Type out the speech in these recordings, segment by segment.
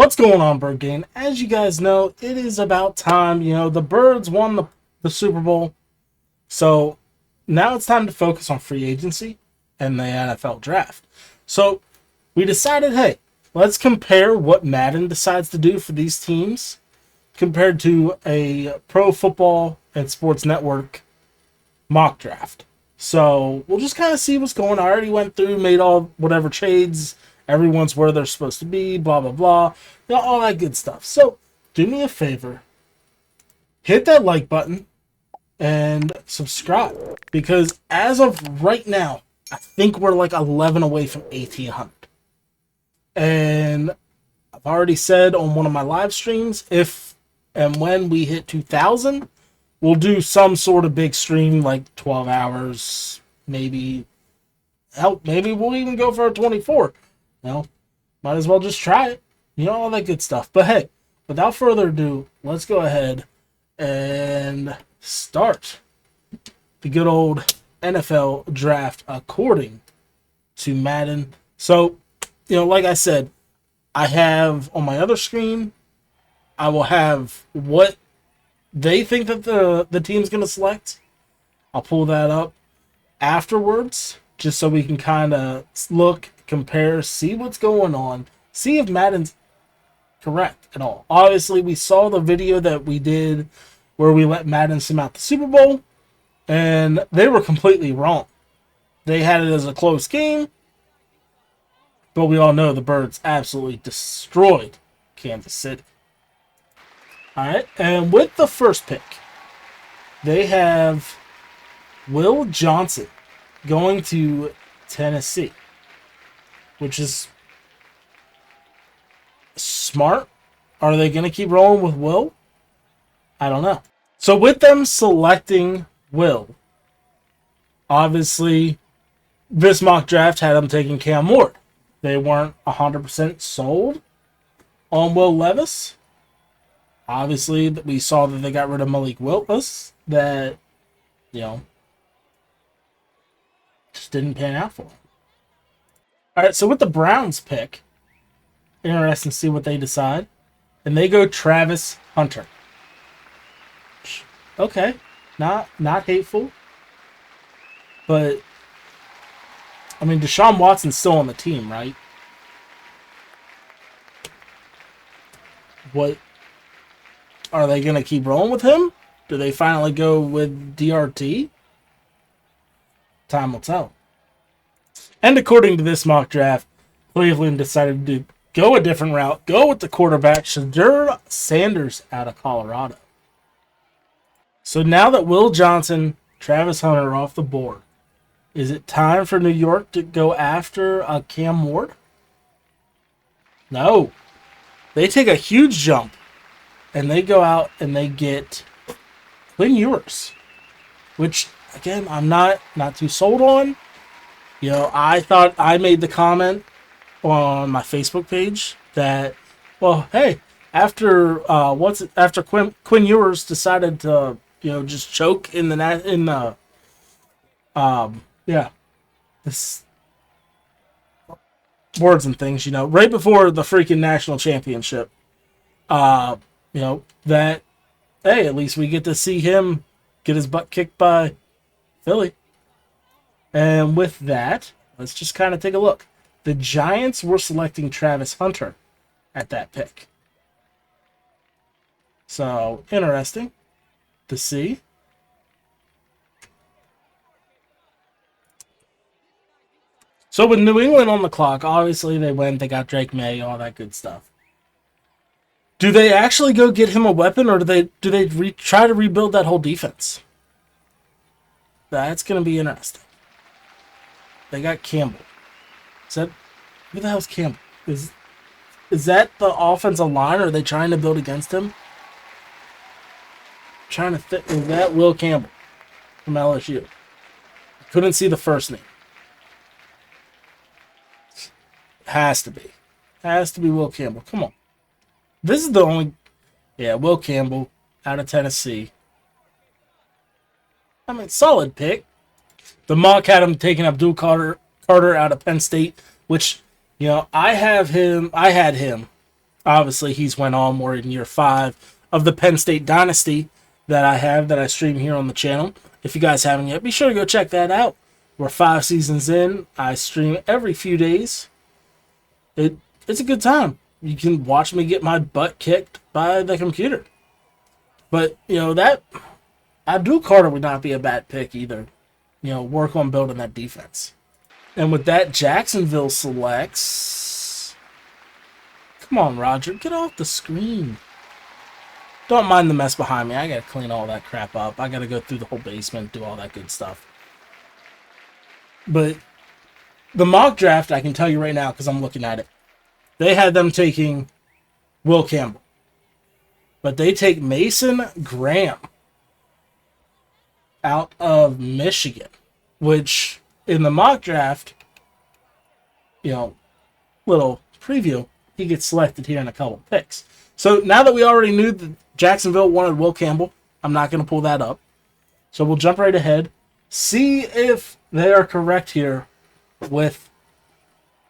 What's going on, Bird Gang? As you guys know, it is about time. The Birds won the Super Bowl. So now it's time to focus on free agency and the NFL draft. So we decided, hey, let's compare what Madden decides to do for these teams compared to a Pro Football and Sports Network mock draft. So we'll just kind of see what's going on. I already went through, made all whatever trades. Everyone's where they're supposed to be, blah, blah, blah. All that good stuff. So do me a favor. Hit that like button and subscribe. Because as of right now, I think we're like 11 away from 1,800. And I've already said on one of my live streams, if and when we hit 2,000, we'll do some sort of big stream, like 12 hours, maybe. Hell, maybe we'll even go for a 24. Might as well just try it. All that good stuff. But hey, without further ado, let's go ahead and start the good old NFL draft according to Madden. So, like I said, I have on my other screen, I will have what they think that the team's going to select. I'll pull that up afterwards just so we can kind of look, compare, see what's going on, see if Madden's correct at all. Obviously, we saw the video that we did where we let Madden sim out the Super Bowl, and they were completely wrong. They had it as a close game, but we all know the Birds absolutely destroyed Kansas City. All right, and with the first pick, they have Will Johnson going to Tennessee, which is smart. Are they going to keep rolling with Will? I don't know. So with them selecting Will, obviously this mock draft had them taking Cam Ward. They weren't 100% sold on Will Levis. Obviously, we saw that they got rid of Malik Willis. That, just didn't pan out for them. All right, so with the Browns pick, interesting to see what they decide. And they go Travis Hunter. Okay, not hateful. But, Deshaun Watson's still on the team, right? What? Are they going to keep rolling with him? Do they finally go with DRT? Time will tell. And according to this mock draft, Cleveland decided to go a different route. Go with the quarterback, Shadur Sanders out of Colorado. So now that Will Johnson, Travis Hunter are off the board, is it time for New York to go after Cam Ward? No. They take a huge jump, and they go out and they get Quinn Ewers, which, again, I'm not too sold on. I thought I made the comment on my Facebook page that, well, hey, after Quinn Ewers decided to just choke in the this words and things, right before the freaking national championship, that, hey, at least we get to see him get his butt kicked by Philly. And with that, let's just kind of take a look. The Giants were selecting Travis Hunter at that pick. So, interesting to see. So, with New England on the clock, obviously they got Drake May, all that good stuff. Do they actually go get him a weapon, or do they try to rebuild that whole defense? That's going to be interesting. They got Campbell. Who the hell's Campbell? Is that the offensive line, or are they trying to build against him? Is that Will Campbell from LSU? I couldn't see the first name. Has to be. Has to be Will Campbell. Come on. This is the only... Yeah, Will Campbell out of Tennessee. Solid pick. The mock had him taking Abdul Carter out of Penn State, which, I had him Obviously, he's went on. We're in year 5 of the Penn State dynasty that I stream here on the channel. If you guys haven't yet, be sure to go check that out. We're 5 seasons in. I stream every few days. It's a good time. You can watch me get my butt kicked by the computer. But, that Abdul Carter would not be a bad pick either. Work on building that defense. And with that, Jacksonville selects... Come on, Roger. Get off the screen. Don't mind the mess behind me. I gotta clean all that crap up. I gotta go through the whole basement, do all that good stuff. But the mock draft, I can tell you right now because I'm looking at it. They had them taking Will Campbell. But they take Mason Graham out of Michigan, which in the mock draft, little preview, he gets selected here in a couple picks. So now that we already knew that Jacksonville wanted Will Campbell, I'm not going to pull that up. So we'll jump right ahead, see if they are correct here with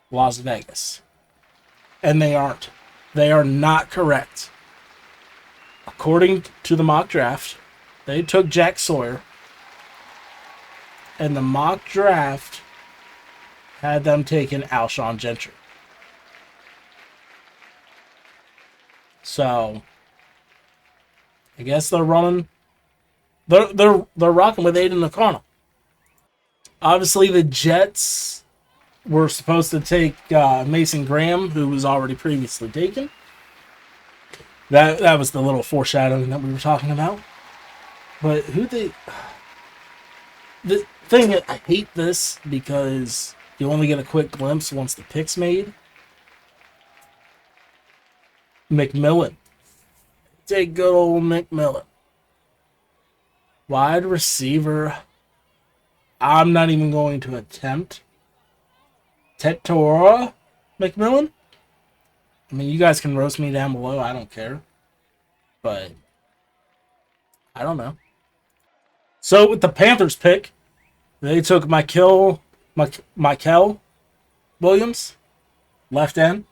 Las Vegas. And they aren't. They are not correct. According to the mock draft, they took Jack Sawyer, and the mock draft had them taking Alshon Gentry. So, I guess they're running. They're rocking with Aiden O'Connell. Obviously, the Jets were supposed to take Mason Graham, who was already previously taken. That was the little foreshadowing that we were talking about. But the thing, I hate this because you only get a quick glimpse once the pick's made. McMillan. Take good old McMillan. Wide receiver. I'm not even going to attempt. Tetora McMillan? I mean, you guys can roast me down below. I don't care. But I don't know. So with the Panthers pick, they took Michael Williams, left end.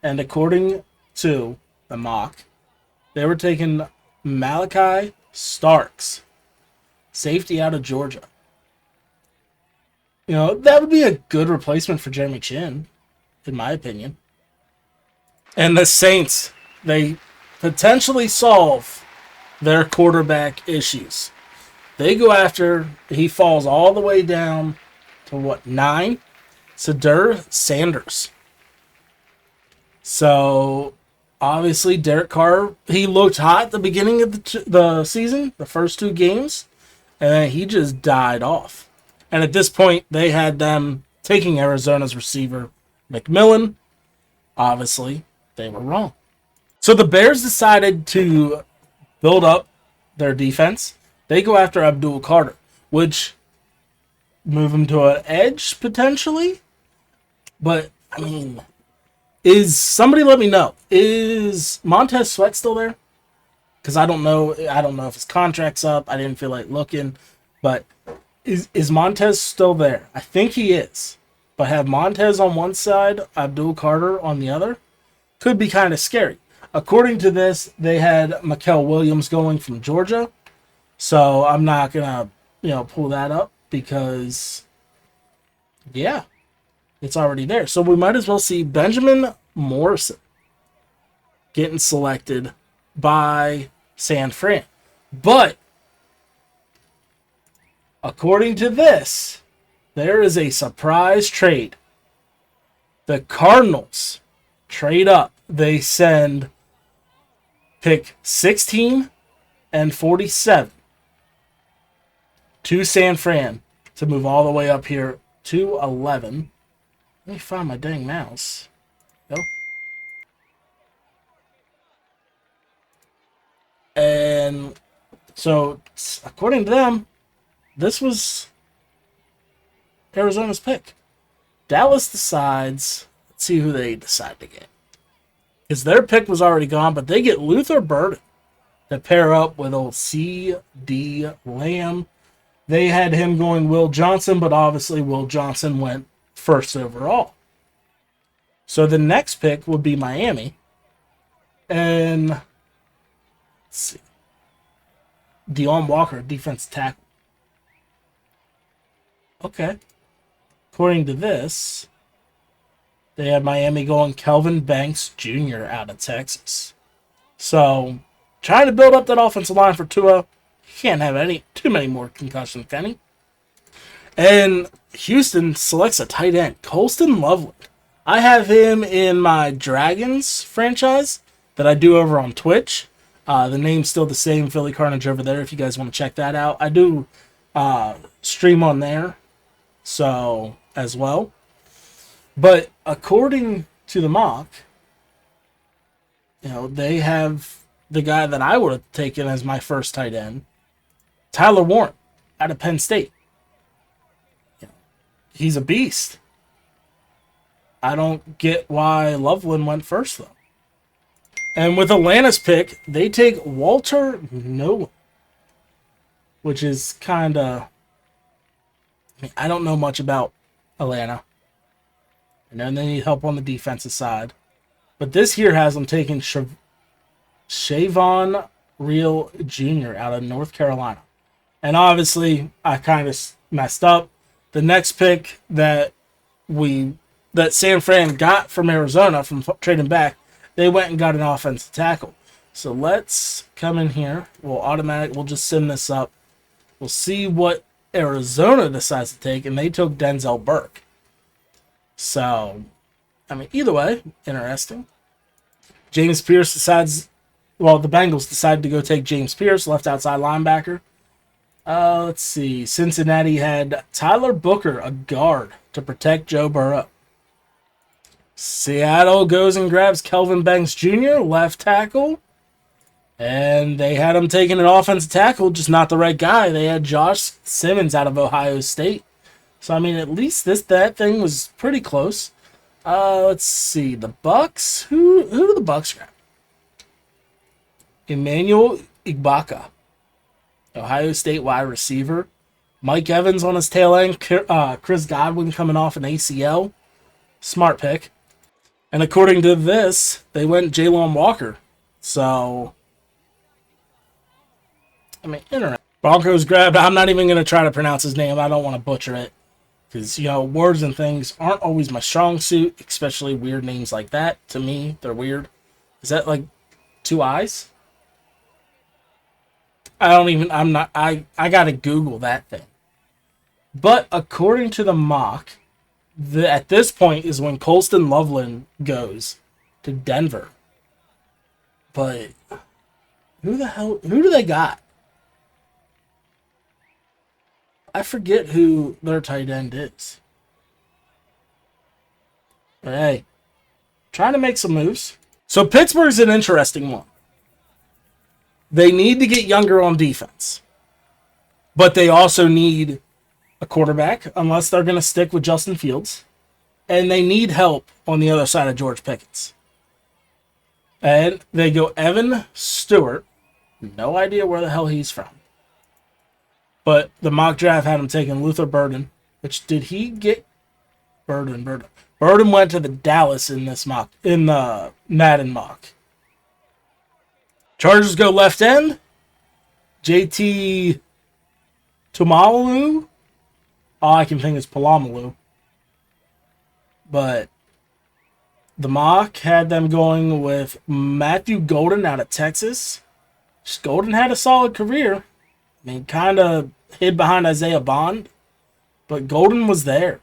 And according to the mock, they were taking Malachi Starks, safety out of Georgia. That would be a good replacement for Jeremy Chin, in my opinion. And the Saints, they potentially solve their quarterback issues. They go after, he falls all the way down to 9? Sadur Sanders. So, obviously, Derek Carr, he looked hot at the beginning of the season, the first 2 games, and then he just died off. And at this point, they had them taking Arizona's receiver, McMillan. Obviously, they were wrong. So the Bears decided to build up their defense. They go after Abdul Carter, which move him to an edge potentially. But, I mean, somebody let me know. Is Montez Sweat still there? Because I don't know if his contract's up. I didn't feel like looking. But is Montez still there? I think he is. But have Montez on one side, Abdul Carter on the other, could be kind of scary. According to this, they had Michael Williams going from Georgia. So I'm not going to, pull that up because, yeah, it's already there. So we might as well see Benjamin Morrison getting selected by San Fran. But according to this, there is a surprise trade. The Cardinals trade up. They send pick 16 and 47 to San Fran to move all the way up here to 11. Let me find my dang mouse. Go. And so, according to them, this was Arizona's pick. Dallas decides, let's see who they decide to get. Because their pick was already gone, but they get Luther Burden to pair up with old C.D. Lamb. They had him going Will Johnson, but obviously Will Johnson went first overall. So the next pick would be Miami. And let's see. Deon Walker, defensive tackle. Okay. According to this, they had Miami going Kelvin Banks Jr. out of Texas. So, trying to build up that offensive line for Tua. You can't have too many more concussions, can he? And Houston selects a tight end, Colston Loveland. I have him in my Dragons franchise that I do over on Twitch. The name's still the same, Philly Carnage over there, if you guys want to check that out. I do stream on there, so as well. But according to the mock, they have the guy that I would have taken as my first tight end, Tyler Warren, out of Penn State. He's a beast. I don't get why Loveland went first, though. And with Atlanta's pick, they take Walter Nolan, which is kind of... I don't know much about Atlanta. And then they need help on the defensive side. But this here has them taking Shavon Real Jr. out of North Carolina. And obviously, I kind of messed up. The next pick that San Fran got from Arizona from trading back, they went and got an offensive tackle. So let's come in here. We'll just sim this up. We'll see what Arizona decides to take, and they took Denzel Burke. So, either way, interesting. James Pierce the Bengals decide to go take James Pierce, left outside linebacker. Let's see. Cincinnati had Tyler Booker, a guard, to protect Joe Burrow. Seattle goes and grabs Kelvin Banks Jr., left tackle. And they had him taking an offensive tackle, just not the right guy. They had Josh Simmons out of Ohio State. So, at least that thing was pretty close. Let's see. The Bucks. Who do the Bucks grab? Emmanuel Igbaka, Ohio State wide receiver. Mike Evans on his tail end. Chris Godwin coming off an ACL. Smart pick. And according to this, they went Jalen Walker. So, interesting. Broncos grabbed, I'm not even going to try to pronounce his name. I don't want to butcher it. Because, words and things aren't always my strong suit, especially weird names like that. To me, they're weird. Is that like 2 eyes? I got to Google that thing. But according to the mock, at this point is when Colston Loveland goes to Denver. But who do they got? I forget who their tight end is. But hey, trying to make some moves. So Pittsburgh's an interesting one. They need to get younger on defense. But they also need a quarterback, unless they're going to stick with Justin Fields. And they need help on the other side of George Pickens. And they go Evan Stewart. No idea where the hell he's from. But the mock draft had him taking Luther Burden. Which, did he get... Burden went to the Dallas in the Madden mock. Chargers go left end. JT Tumalu. All I can think is Palamalu. But the mock had them going with Matthew Golden out of Texas. Golden had a solid career. Kind of hid behind Isaiah Bond. But Golden was there.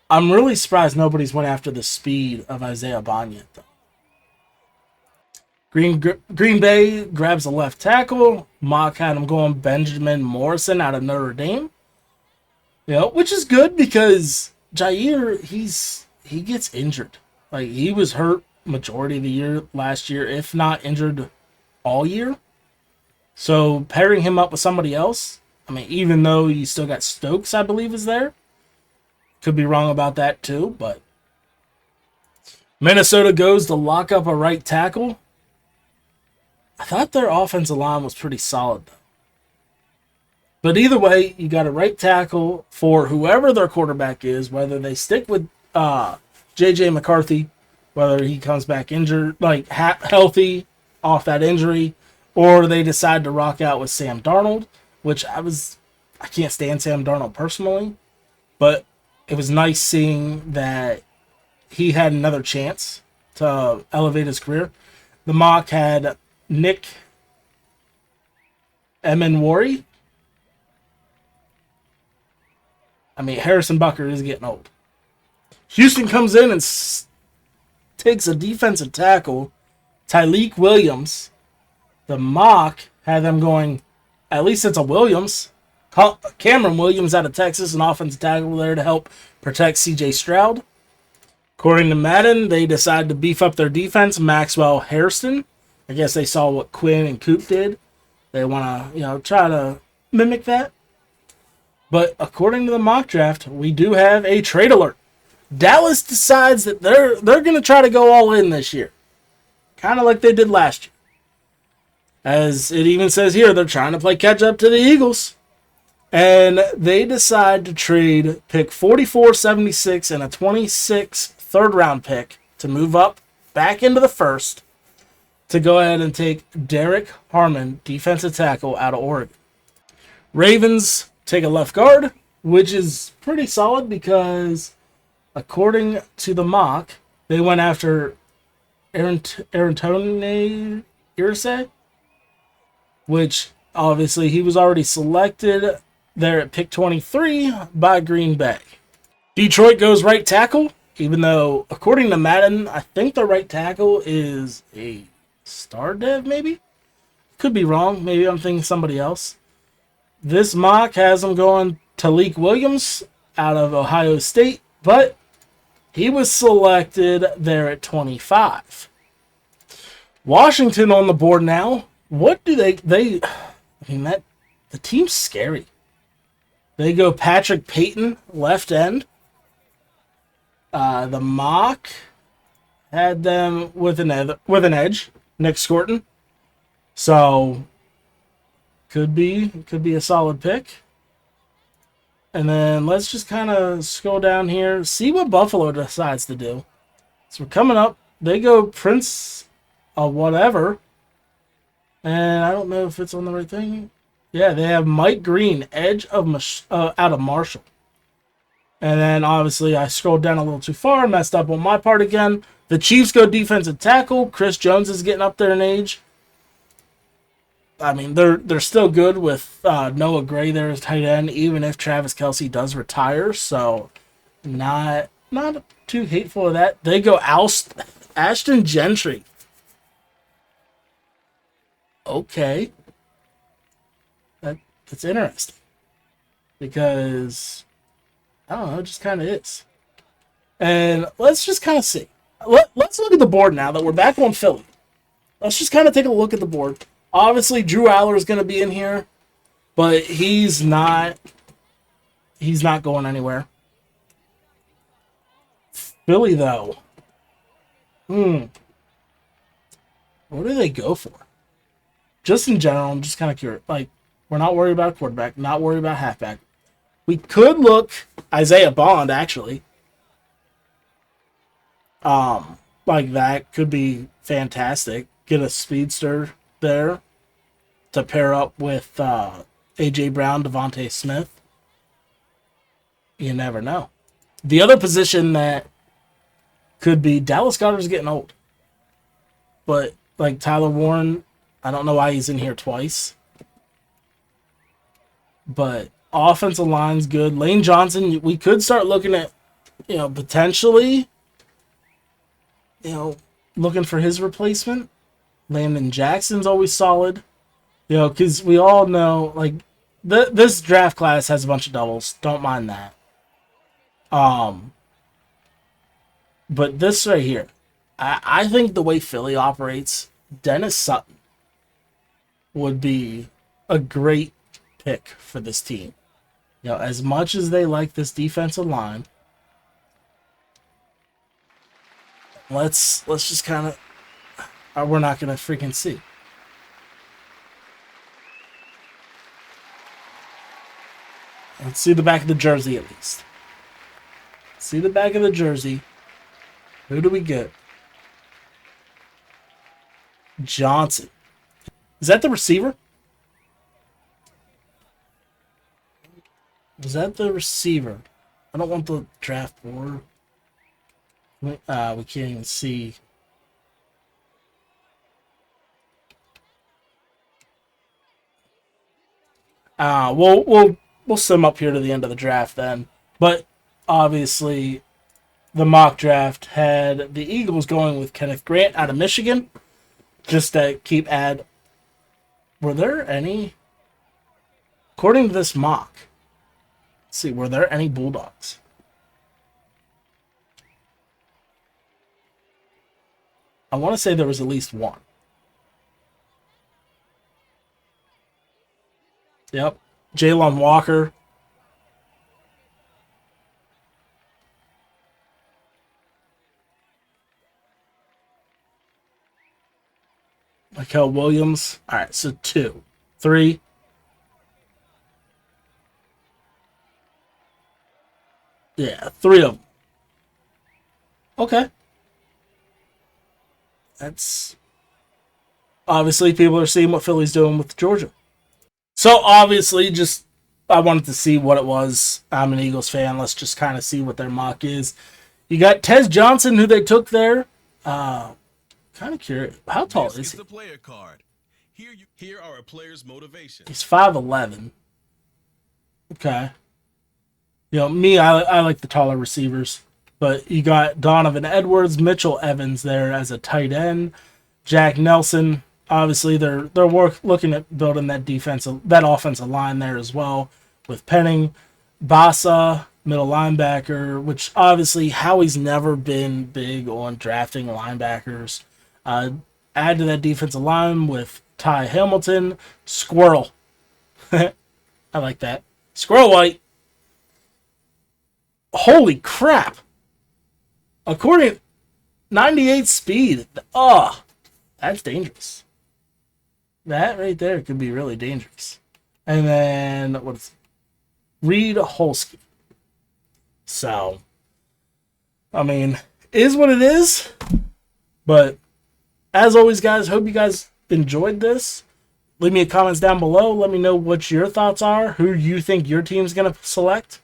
I'm really surprised nobody's went after the speed of Isaiah Bond yet, though. Green Bay grabs a left tackle. Mock had him going Benjamin Morrison out of Notre Dame. Which is good because Jair, he gets injured. He was hurt majority of the year last year, if not injured all year. So pairing him up with somebody else, even though you still got Stokes, I believe, is there. Could be wrong about that too, but Minnesota goes to lock up a right tackle. I thought their offensive line was pretty solid, though. But either way, you got a right tackle for whoever their quarterback is, whether they stick with J.J. McCarthy whether he comes back injured, like healthy off that injury, or they decide to rock out with Sam Darnold, which I can't stand Sam Darnold personally, but it was nice seeing that he had another chance to elevate his career. The mock had Nick Emenwari. I mean, Harrison Butker is getting old. Houston comes in and takes a defensive tackle, Tyleik Williams. The mock had them going, at least it's a Williams. Cameron Williams out of Texas, an offensive tackle there to help protect C.J. Stroud. According to Madden, they decided to beef up their defense. Maxwell Hairston. I guess they saw what Quinn and Coop did. They want to, try to mimic that. But according to the mock draft, we do have a trade alert. Dallas decides that they're going to try to go all in this year. Kind of like they did last year. As it even says here, they're trying to play catch up to the Eagles. And they decide to trade pick 44, 76, and a 26 third-round pick to move up back into the first to go ahead and take Derek Harmon, defensive tackle, out of Oregon. Ravens take a left guard, which is pretty solid because, according to the mock, they went after Tone Irsay, which obviously he was already selected there at pick 23 by Green Bay. Detroit goes right tackle, even though, according to Madden, I think the right tackle is a star dev, maybe? Could be wrong. Maybe I'm thinking somebody else. This mock has him going Tyleik Williams out of Ohio State, but he was selected there at 25. Washington on the board now. What do they the team's scary. They go Patrick Payton, left end. The mock had them with an edge, Nick Scorton. So could be a solid pick. And then let's just kind of scroll down here, see what Buffalo decides to do. So we're coming up. They go Prince of whatever. And I don't know if it's on the right thing. Yeah, they have Mike Green, edge of out of Marshall. And then, obviously, I scrolled down a little too far, messed up on my part again. The Chiefs go defensive tackle. Chris Jones is getting up there in age. I mean, they're still good with Noah Gray there as tight end, even if Travis Kelce does retire. So, not too hateful of that. They go Ashton Gentry. Okay. That's interesting. Because, I don't know, it just kind of is. And let's just kind of see. Let's look at the board now that we're back on Philly. Let's just kind of take a look at the board. Obviously, Drew Aller is going to be in here, but he's not going anywhere. Philly, though. What do they go for? Just in general, I'm just kind of curious. Like, we're not worried about a quarterback, not worried about halfback. We could look Isaiah Bond, actually. Like that could be fantastic. Get a speedster there to pair up with A.J. Brown, Devontae Smith. You never know. The other position that could be Dallas Goedert's getting old. But like Tyler Warren, I don't know why he's in here twice. But offensive line's good. Lane Johnson, we could start looking at, potentially, looking for his replacement. Landon Jackson's always solid. Because we all know, like, this draft class has a bunch of doubles. Don't mind that. But this right here, I think the way Philly operates, Dennis Sutton would be a great pick for this team. As much as they like this defensive line, let's just kind of, we're not going to freaking see. Let's see the back of the jersey at least. See the back of the jersey. Who do we get? Johnson. Is that the receiver? Is that the receiver? I don't want the draft board. We can't even see. We'll sum up here to the end of the draft then. But obviously, the mock draft had the Eagles going with Kenneth Grant out of Michigan. Just to keep were there any? According to this mock, let's see, were there any Bulldogs? I want to say there was at least one. Yep. Jalen Walker. Michael Williams. All right, so 2. 3. Yeah, 3 of them. Okay. That's obviously people are seeing what Philly's doing with Georgia. So obviously, just I wanted to see what it was. I'm an Eagles fan. Let's just kind of see what their mock is. You got Tez Johnson, who they took there. Kind of curious. How tall is he? The player card. Here are a player's motivations. He's 5'11". Okay. You know, me, I like the taller receivers. But you got Donovan Edwards, Mitchell Evans there as a tight end. Jack Nelson. Obviously, they're looking at building that offensive line there as well with Penning, Bassa, middle linebacker, which obviously Howie's never been big on drafting linebackers. Add to that defensive line with Ty Hamilton, Squirrel. I like that. Squirrel White. Holy crap. According 98 speed. Oh, that's dangerous. That right there could be really dangerous. And then what's Reed Holsky. So, I mean, is what it is. But as always, guys, hope you guys enjoyed this. Leave me a comments down below. Let me know what your thoughts are, who you think your team's going to select.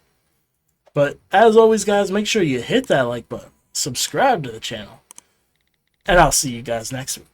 But as always, guys, make sure you hit that like button, subscribe to the channel, and I'll see you guys next week.